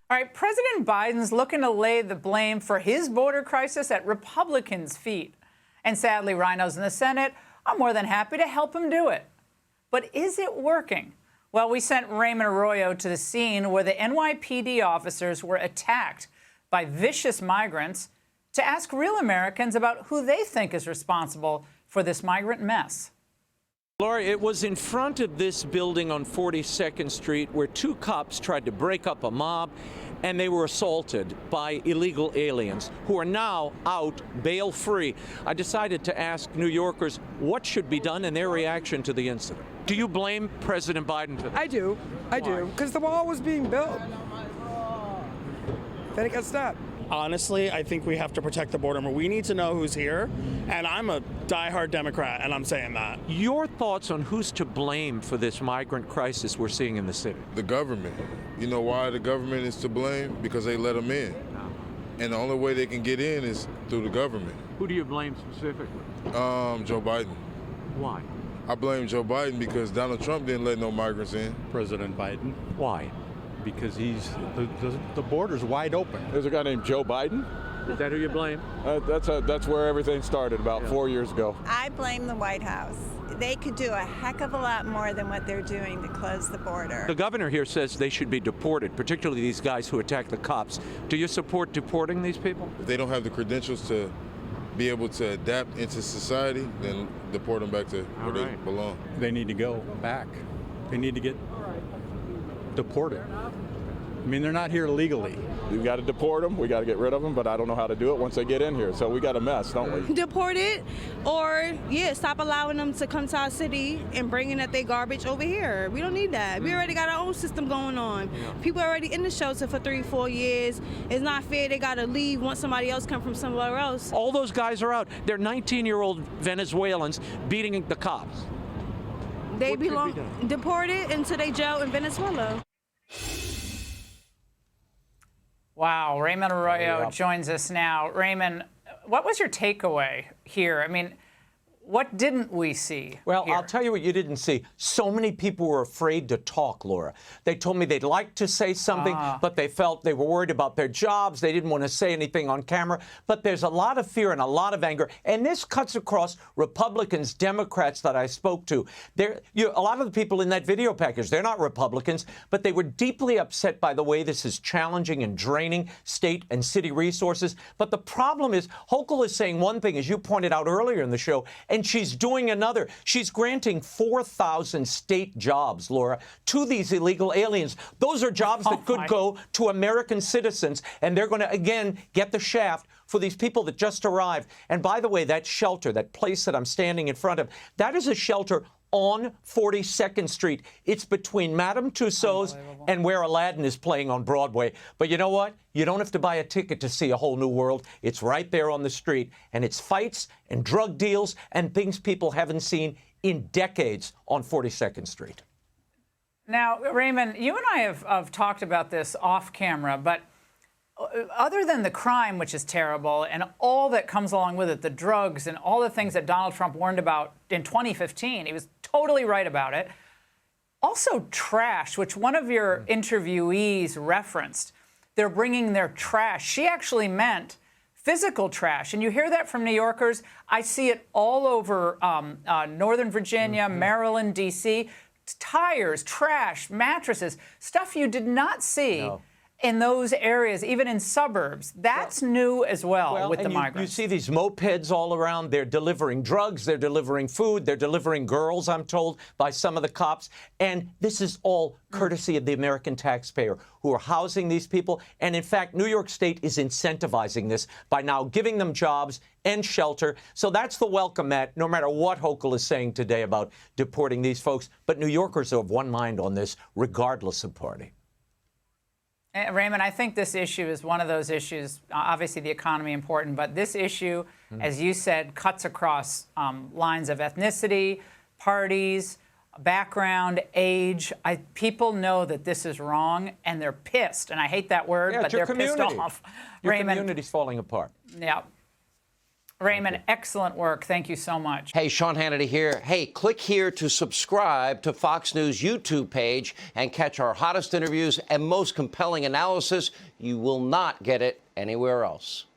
All right, President Biden's looking to lay the blame for his border crisis at Republicans' feet. And sadly, rhinos in the Senate are more than happy to help him do it. But is it working? Well, we sent Raymond Arroyo to the scene where the NYPD officers were attacked by vicious migrants to ask real Americans about who they think is responsible for this migrant mess. Laura, it was in front of this building on 42nd Street where two cops tried to break up a mob, and they were assaulted by illegal aliens who are now out bail-free. I decided to ask New Yorkers what should be done and their reaction to the incident. Do you blame President Biden for this? I do. I do. Because the wall was being built. Then it got stopped. Honestly, I think we have to protect the border more. We need to know who's here, and I'm a diehard Democrat, and I'm saying that. Your thoughts on who's to blame for this migrant crisis we're seeing in the city? The government. You know why the government is to blame? Because they let them in. And the only way they can get in is through the government. Who do you blame specifically? Joe Biden. Why? I blame Joe Biden because Donald Trump didn't let no migrants in. President Biden. Why? Because the border's wide open. There's a guy named Joe Biden. Is that who you blame? That's where everything started about 4 years ago. I blame the White House. They could do a heck of a lot more than what they're doing to close the border. The governor here says they should be deported, particularly these guys who attack the cops. Do you support deporting these people? If they don't have the credentials to be able to adapt into society, then deport them back to where they belong. They need to go back. They need to get deported. I mean, they're not here legally. We've got to deport them. We got to get rid of them, but I don't know how to do it once they get in here. So we got a mess, don't we? Deported, or stop allowing them to come to our city and bringing that they garbage over here. We don't need that. We already got our own system going on. People are already in the shelter for 3-4 years. It's not fair. They got to leave once somebody else come from somewhere else. All those guys are out. They're 19-year-old Venezuelans beating the cops. They belong deported into their jail in Venezuela. Wow, Raymond Arroyo joins us now. Raymond, what was your takeaway here? I mean, what didn't we see? Well, here? I'll tell you what you didn't see. So many people were afraid to talk, Laura. They told me they'd like to say something, but they felt they were worried about their jobs. They didn't want to say anything on camera. But there's a lot of fear and a lot of anger. And this cuts across Republicans, Democrats that I spoke to. A lot of the people in that video package, they're not Republicans, but they were deeply upset by the way this is challenging and draining state and city resources. But the problem is, Hochul is saying one thing, as you pointed out earlier in the show, and she's doing another. She's granting 4,000 state jobs, Laura, to these illegal aliens. Those are jobs that could go to American citizens, and they're going to, again, get the shaft for these people that just arrived. And by the way, that shelter, that place that I'm standing in front of, that is a shelter on 42nd Street. It's between Madame Tussauds and where Aladdin is playing on Broadway. But you know what? You don't have to buy a ticket to see a whole new world. It's right there on the street. And it's fights and drug deals and things people haven't seen in decades on 42nd Street. Now, Raymond, you and I have talked about this off camera, but other than the crime, which is terrible, and all that comes along with it, the drugs and all the things that Donald Trump warned about in 2015, he was totally right about it. Also trash, which one of your interviewees referenced. They're bringing their trash. She actually meant physical trash. And you hear that from New Yorkers. I see it all over Northern Virginia, Maryland, D.C. Tires, trash, mattresses, stuff you did not see in those areas, even in suburbs. That's new as well with the migrants. You see these mopeds all around. They're delivering drugs. They're delivering food. They're delivering girls, I'm told, by some of the cops. And this is all courtesy of the American taxpayer who are housing these people. And in fact, New York State is incentivizing this by now giving them jobs and shelter. So that's the welcome mat, no matter what Hochul is saying today about deporting these folks. But New Yorkers are of one mind on this, regardless of party. Raymond, I think this issue is one of those issues, obviously the economy important, but this issue, as you said, cuts across lines of ethnicity, parties, background, age. People know that this is wrong, and they're pissed. And I hate that word, but they're pissed off. Your community's falling apart. Yeah. Raymond, excellent work. Thank you so much. Hey, Sean Hannity here. Hey, click here to subscribe to Fox News YouTube page and catch our hottest interviews and most compelling analysis. You will not get it anywhere else.